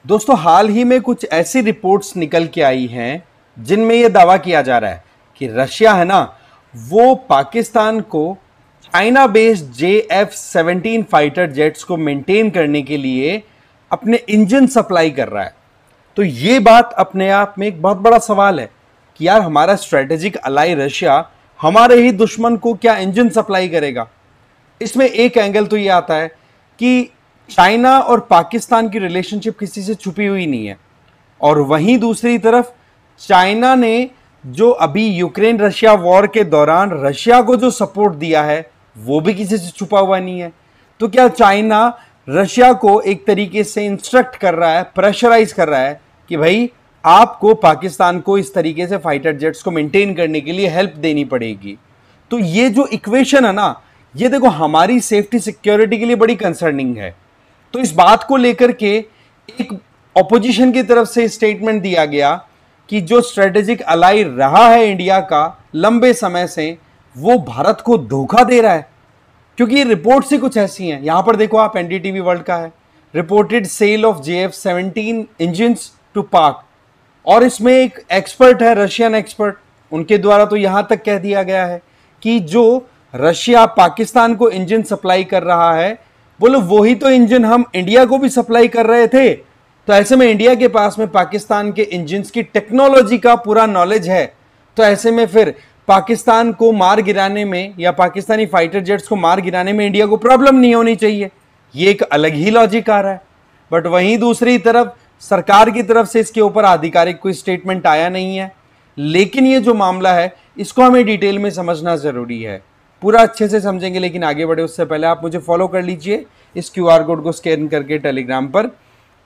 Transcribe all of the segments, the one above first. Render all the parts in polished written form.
दोस्तों, हाल ही में कुछ ऐसी रिपोर्ट्स निकल के आई हैं जिनमें यह दावा किया जा रहा है कि रशिया है ना, वो पाकिस्तान को China based JF-17 fighter jets को मेंटेन करने के लिए अपने इंजन सप्लाई कर रहा है। तो ये बात अपने आप में एक बहुत बड़ा सवाल है कि यार, हमारा स्ट्रेटेजिक अलाई रशिया हमारे ही दुश्मन को क्या इंजन सप्लाई करेगा। इसमें एक एंगल तो ये आता है कि चाइना और पाकिस्तान की रिलेशनशिप किसी से छुपी हुई नहीं है, और वहीं दूसरी तरफ चाइना ने जो अभी यूक्रेन रशिया वॉर के दौरान रशिया को जो सपोर्ट दिया है वो भी किसी से छुपा हुआ नहीं है। तो क्या चाइना रशिया को एक तरीके से इंस्ट्रक्ट कर रहा है, प्रेशराइज कर रहा है कि भाई आपको पाकिस्तान को इस तरीके से फाइटर जेट्स को मेंटेन करने के लिए हेल्प देनी पड़ेगी। तो ये जो इक्वेशन है ना, ये देखो हमारी सेफ्टी सिक्योरिटी के लिए बड़ी कंसर्निंग है। तो इस बात को लेकर के एक ऑपोजिशन की तरफ से स्टेटमेंट दिया गया कि जो स्ट्रेटेजिक अलाई रहा है इंडिया का लंबे समय से, वो भारत को धोखा दे रहा है। क्योंकि ये रिपोर्ट्स ही कुछ ऐसी हैं। यहां पर देखो आप, एनडीटीवी वर्ल्ड का है, reported sale of JF-17 engines to Pak, और इसमें एक एक्सपर्ट है, रशियन एक्सपर्ट, उनके द्वारा तो यहां तक कह दिया गया है कि जो रशिया पाकिस्तान को इंजन सप्लाई कर रहा है, बोलो वही तो इंजन हम इंडिया को भी सप्लाई कर रहे थे। तो ऐसे में इंडिया के पास में पाकिस्तान के इंजन्स की टेक्नोलॉजी का पूरा नॉलेज है। तो ऐसे में फिर पाकिस्तान को मार गिराने में या पाकिस्तानी फाइटर जेट्स को मार गिराने में इंडिया को प्रॉब्लम नहीं होनी चाहिए। ये एक अलग ही लॉजिक आ रहा है। बट वहीं दूसरी तरफ सरकार की तरफ से इसके ऊपर आधिकारिक कोई स्टेटमेंट आया नहीं है। लेकिन ये जो मामला है इसको हमें डिटेल में समझना जरूरी है। पूरा अच्छे से समझेंगे, लेकिन आगे बढ़े उससे पहले आप मुझे फॉलो कर लीजिए इस QR कोड को स्कैन करके टेलीग्राम पर।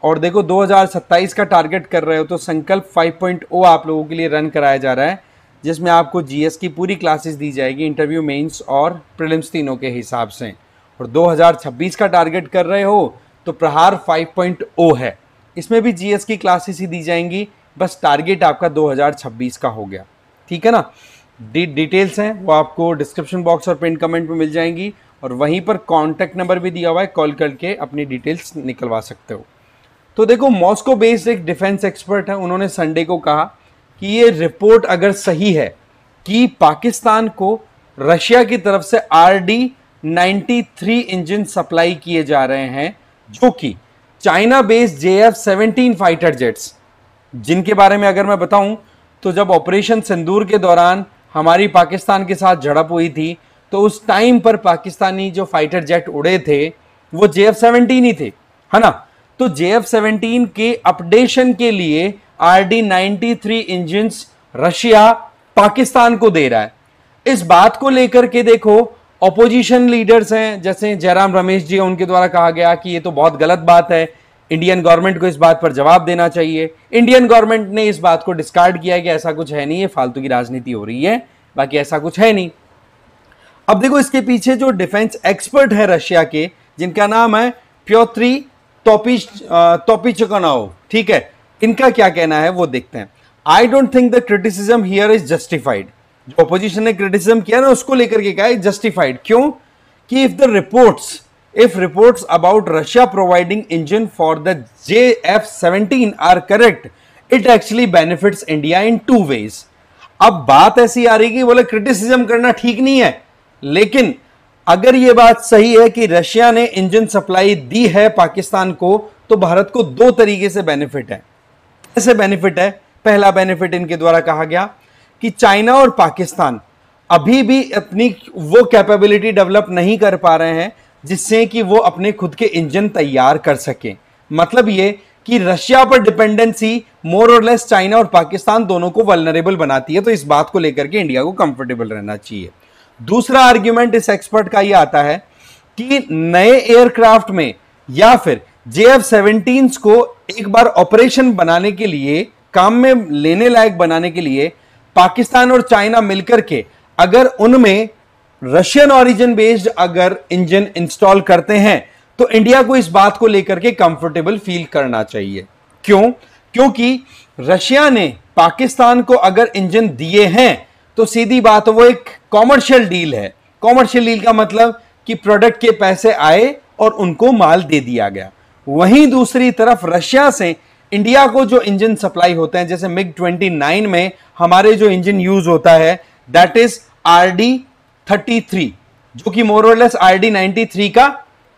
और देखो, 2027 का टारगेट कर रहे हो तो संकल्प 5.0 आप लोगों के लिए रन कराया जा रहा है, जिसमें आपको GS की पूरी क्लासेस दी जाएगी, इंटरव्यू, मेंस और प्रीलिम्स तीनों के हिसाब से। और 2026 का टारगेट कर रहे हो तो प्रहार 5.0 है, इसमें भी GS की क्लासेस ही दी जाएंगी। बस टारगेट आपका 2026 का हो गया, ठीक है ना। डिटेल्स हैं वो आपको डिस्क्रिप्शन बॉक्स और पिन कमेंट में मिल जाएंगी, और वहीं पर कॉन्टैक्ट नंबर भी दिया हुआ है, कॉल करके अपनी डिटेल्स निकलवा सकते हो। तो देखो, मॉस्को बेस्ड एक डिफेंस एक्सपर्ट है, उन्होंने संडे को कहा कि ये रिपोर्ट अगर सही है कि पाकिस्तान को रशिया की तरफ से RD-93 इंजन सप्लाई किए जा रहे हैं, जो कि China based JF-17 fighter jets, जिनके बारे में अगर मैं बताऊं तो जब ऑपरेशन सिंदूर के दौरान हमारी पाकिस्तान के साथ झड़प हुई थी तो उस टाइम पर पाकिस्तानी जो फाइटर जेट उड़े थे वो JF-17 ही थे, है ना। तो JF-17 के अपडेशन के लिए RD-93 इंजन्स रशिया पाकिस्तान को दे रहा है। इस बात को लेकर के देखो, ऑपोजिशन लीडर्स हैं जैसे जयराम रमेश जी, उनके द्वारा कहा गया कि ये तो बहुत गलत बात है, इंडियन गवर्नमेंट को इस बात पर जवाब देना चाहिए। इंडियन गवर्नमेंट ने इस बात को डिस्कार्ड किया कि ऐसा कुछ है नहीं, ये फालतू की राजनीति हो रही है, बाकी ऐसा कुछ है नहीं। अब देखो, इसके पीछे जो डिफेंस एक्सपर्ट है रशिया के, जिनका नाम है प्योत्री तोपिचकनोव, ठीक है, इनका क्या कहना है वो देखते हैं। I don't think the criticism here is justified. जो ऑपोजिशन ने क्रिटिसिज्म किया ना, उसको लेकर के कहा जस्टिफाइड। क्यों? कि if reports about Russia providing engine for the JF-17 are correct, it actually benefits India in two ways. अब बात ऐसी आ रही कि बोले क्रिटिसिज्म करना ठीक नहीं है, लेकिन अगर यह बात सही है कि रशिया ने इंजन सप्लाई दी है पाकिस्तान को, तो भारत को दो तरीके से बेनिफिट है। कैसे बेनिफिट है? पहला बेनिफिट इनके द्वारा कहा गया कि चाइना और पाकिस्तान अभी भी अपनी वो कैपेबिलिटी डेवलप नहीं कर पा रहे हैं जिससे कि वो अपने खुद के इंजन तैयार कर सके। मतलब ये कि रशिया पर डिपेंडेंसी मोर और लेस चाइना और पाकिस्तान दोनों को वल्नरेबल बनाती है। तो इस बात को लेकर के इंडिया को कंफर्टेबल रहना चाहिए। दूसरा आर्ग्यूमेंट इस एक्सपर्ट का ये आता है कि नए एयरक्राफ्ट में या फिर JF-17 को एक बार ऑपरेशन बनाने के लिए, काम में लेने लायक बनाने के लिए पाकिस्तान और चाइना मिलकर के अगर उनमें रशियन ओरिजिन बेस्ड अगर इंजन इंस्टॉल करते हैं तो इंडिया को इस बात को लेकर के कंफर्टेबल फील करना चाहिए। क्यों? क्योंकि रशिया ने पाकिस्तान को अगर इंजन दिए हैं तो सीधी बात वो एक कॉमर्शियल डील है। कॉमर्शियल डील का मतलब कि प्रोडक्ट के पैसे आए और उनको माल दे दिया गया। वहीं दूसरी तरफ रशिया से इंडिया को जो इंजन सप्लाई होते हैं, जैसे मिग 29 में हमारे जो इंजन यूज होता है दैट इज RD33, जो कि मोर और लेस RD93 का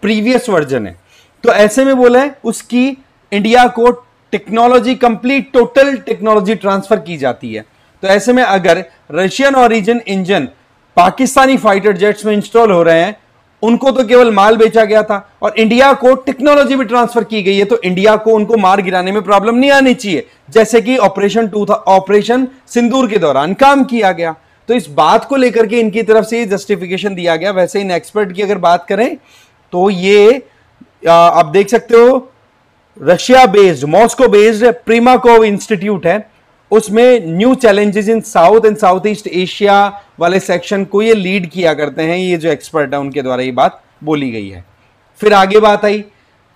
प्रीवियस वर्जन है। तो ऐसे में बोले उसकी इंडिया को technology complete total technology transfer की जाती है। तो ऐसे में अगर Russian origin engine Pakistani fighter jets में इंस्टॉल हो रहे हैं, उनको तो केवल माल बेचा गया था और इंडिया को टेक्नोलॉजी भी ट्रांसफर की गई है, तो इंडिया को उनको मार गिराने में प्रॉब्लम नहीं आनी चाहिए, जैसे कि ऑपरेशन सिंदूर के दौरान काम किया गया। तो इस बात को लेकर के इनकी तरफ से जस्टिफिकेशन दिया गया। वैसे इन एक्सपर्ट की अगर बात करें तो ये आप देख सकते हो Russia based, Moscow based Primakov institute है, उसमें new challenges in south and south east Asia वाले सेक्शन को ये लीड किया करते हैं। ये जो एक्सपर्ट है उनके द्वारा ये बात बोली गई है। फिर आगे बात आई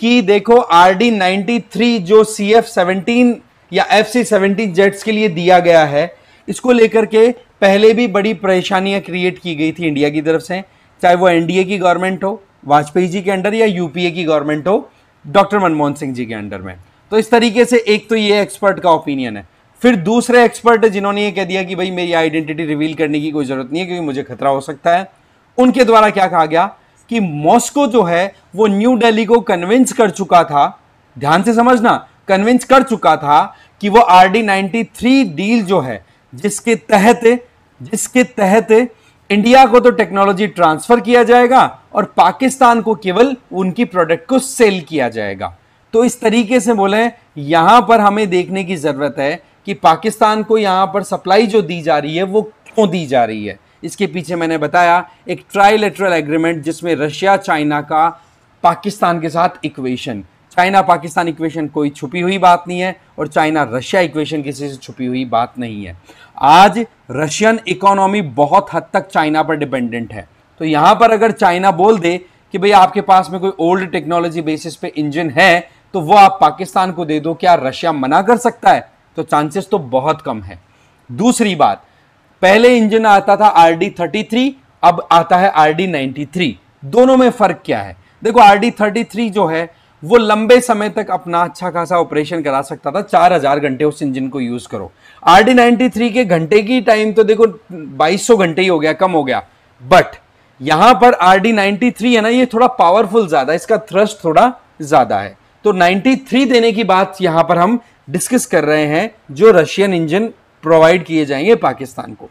कि देखो RD93 जो CF-17 या FC-17 जेट्स के लिए दिया गया है, इसको लेकर के पहले भी बड़ी परेशानियां क्रिएट की गई थी इंडिया की तरफ से, चाहे वो एनडीए की गवर्नमेंट हो वाजपेयी जी के अंडर या यूपीए की गवर्नमेंट हो डॉक्टर मनमोहन सिंह जी के अंडर में। तो इस तरीके से एक तो ये एक्सपर्ट का ओपिनियन है। फिर दूसरे एक्सपर्ट जिन्होंने ये कह दिया कि भाई मेरी आइडेंटिटी रिवील करने की कोई जरूरत नहीं है क्योंकि मुझे खतरा हो सकता है, उनके द्वारा क्या कहा गया कि मॉस्को जो है वो न्यू दिल्ली को कन्विंस कर चुका था, ध्यान से समझना, कन्विंस कर चुका था कि वो RD93 डील जो है जिसके तहत इंडिया को तो टेक्नोलॉजी ट्रांसफर किया जाएगा और पाकिस्तान को केवल उनकी प्रोडक्ट को सेल किया जाएगा। तो इस तरीके से बोले यहां पर हमें देखने की जरूरत है कि पाकिस्तान को यहां पर सप्लाई जो दी जा रही है वो क्यों दी जा रही है। इसके पीछे मैंने बताया एक ट्राइलेटरल एग्रीमेंट जिसमें रशिया चाइना का पाकिस्तान के साथ इक्वेशन, चाइना पाकिस्तान इक्वेशन कोई छुपी हुई बात नहीं है और चाइना रशिया इक्वेशन किसी से छुपी हुई बात नहीं है। आज रशियन इकोनॉमी बहुत हद तक चाइना पर डिपेंडेंट है। तो यहां पर अगर चाइना बोल दे कि भाई आपके पास में कोई ओल्ड टेक्नोलॉजी बेसिस पे इंजन है तो वो आप पाकिस्तान को दे दो, क्या रशिया मना कर सकता है? तो चांसेस तो बहुत कम है। दूसरी बात, पहले इंजन आता था RD33, अब आता है RD93। दोनों में फर्क क्या है? देखो RD33 जो है वो लंबे समय तक अपना अच्छा खासा ऑपरेशन करा सकता था, 4000 घंटे उस इंजन को यूज करो। RD93 के घंटे की टाइम तो देखो 2200 घंटे ही हो गया, कम हो गया। बट यहां पर RD93 है ना, ये थोड़ा पावरफुल ज्यादा, इसका थ्रस्ट थोड़ा ज्यादा है। तो 93 देने की बात यहां पर हम डिस्कस कर रहे हैं जो रशियन इंजन प्रोवाइड किए जाएंगे पाकिस्तान को।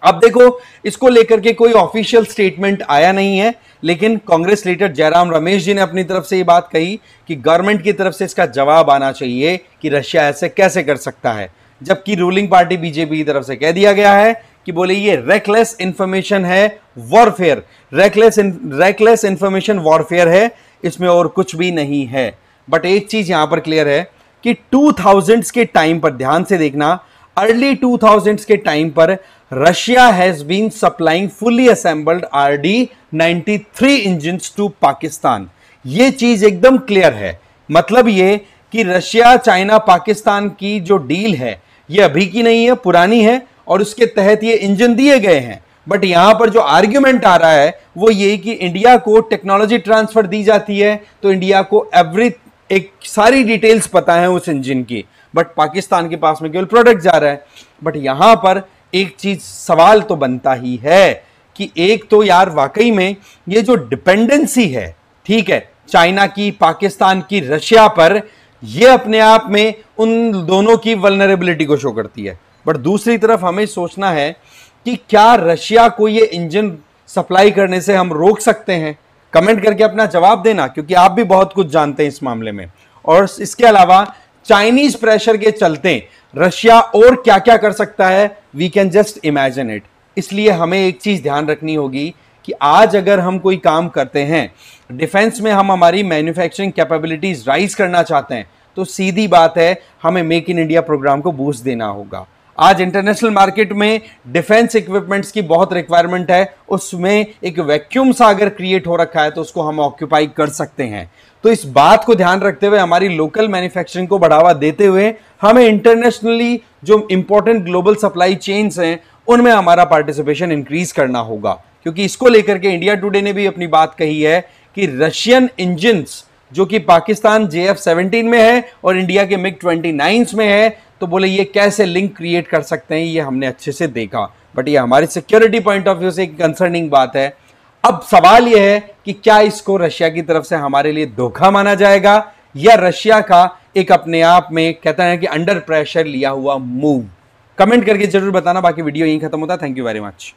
अब देखो इसको लेकर के कोई ऑफिशियल स्टेटमेंट आया नहीं है, लेकिन कांग्रेस लीडर जयराम रमेश जी ने अपनी तरफ से ये बात कही कि गवर्नमेंट की तरफ से इसका जवाब आना चाहिए कि रशिया ऐसे कैसे कर सकता है। जबकि रूलिंग पार्टी बीजेपी की तरफ से कह दिया गया है कि बोले ये रेकलेस इंफॉर्मेशन है, वॉरफेयर, रेकलेस इंफॉर्मेशन वॉरफेयर है, इसमें और कुछ भी नहीं है। बट एक चीज यहां पर क्लियर है कि 2000s के टाइम पर, ध्यान से देखना, अर्ली 2000s के टाइम पर Russia has been supplying fully assembled RD93 engines to Pakistan. ये चीज एकदम क्लियर है। मतलब ये कि रशिया चाइना पाकिस्तान की जो डील है ये अभी की नहीं है, पुरानी है और उसके तहत ये इंजन दिए गए हैं। बट यहां पर जो आर्ग्यूमेंट आ रहा है वो ये कि इंडिया को टेक्नोलॉजी ट्रांसफर दी जाती है तो इंडिया को एक सारी डिटेल्स पता है उस इंजन की, बट पाकिस्तान के पास में केवल प्रोडक्ट जा रहा है। बट यहां पर एक चीज सवाल तो बनता ही है कि एक तो यार वाकई में ये जो डिपेंडेंसी है, ठीक है, चाइना की, पाकिस्तान की, रशिया पर, ये अपने आप में उन दोनों की वल्नरेबिलिटी को शो करती है। बट दूसरी तरफ हमें सोचना है कि क्या रशिया को ये इंजन सप्लाई करने से हम रोक सकते हैं? कमेंट करके अपना जवाब देना, क्योंकि आप भी बहुत कुछ जानते हैं इस मामले में। और इसके अलावा चाइनीज प्रेशर के चलते रशिया और क्या क्या कर सकता है, we can just imagine it. इसलिए हमें एक चीज ध्यान रखनी होगी कि आज अगर हम कोई काम करते हैं, डिफेंस में हम हमारी मैन्युफैक्चरिंग कैपेबिलिटीज राइज करना चाहते हैं, तो सीधी बात है हमें मेक इन इंडिया प्रोग्राम को बूस्ट देना होगा। आज इंटरनेशनल मार्केट में डिफेंस इक्विपमेंट्स की बहुत रिक्वायरमेंट है, उसमें एक वैक्यूम सा अगर क्रिएट हो रखा है तो उसको हम ऑक्यूपाई कर सकते हैं। तो इस बात को ध्यान रखते हुए, हमारी लोकल मैन्युफैक्चरिंग को बढ़ावा देते हुए, हमें इंटरनेशनली जो इंपॉर्टेंट ग्लोबल सप्लाई चेन्स हैं उनमें हमारा पार्टिसिपेशन इंक्रीज करना होगा। क्योंकि इसको लेकर के इंडिया टुडे ने भी अपनी बात कही है कि रशियन इंजन्स जो कि पाकिस्तान JF-17 में है और इंडिया के MiG-29 में है। तो बोले ये कैसे लिंक क्रिएट कर सकते हैं, ये हमने अच्छे से देखा, बट ये हमारी सिक्योरिटी पॉइंट ऑफ व्यू से एक कंसर्निंग बात है। अब सवाल यह है कि क्या इसको रशिया की तरफ से हमारे लिए धोखा माना जाएगा या रशिया का एक अपने आप में कहते हैं कि अंडर प्रेशर लिया हुआ मूव। कमेंट करके जरूर बताना। बाकी वीडियो यहीं खत्म होता है। Thank you very much.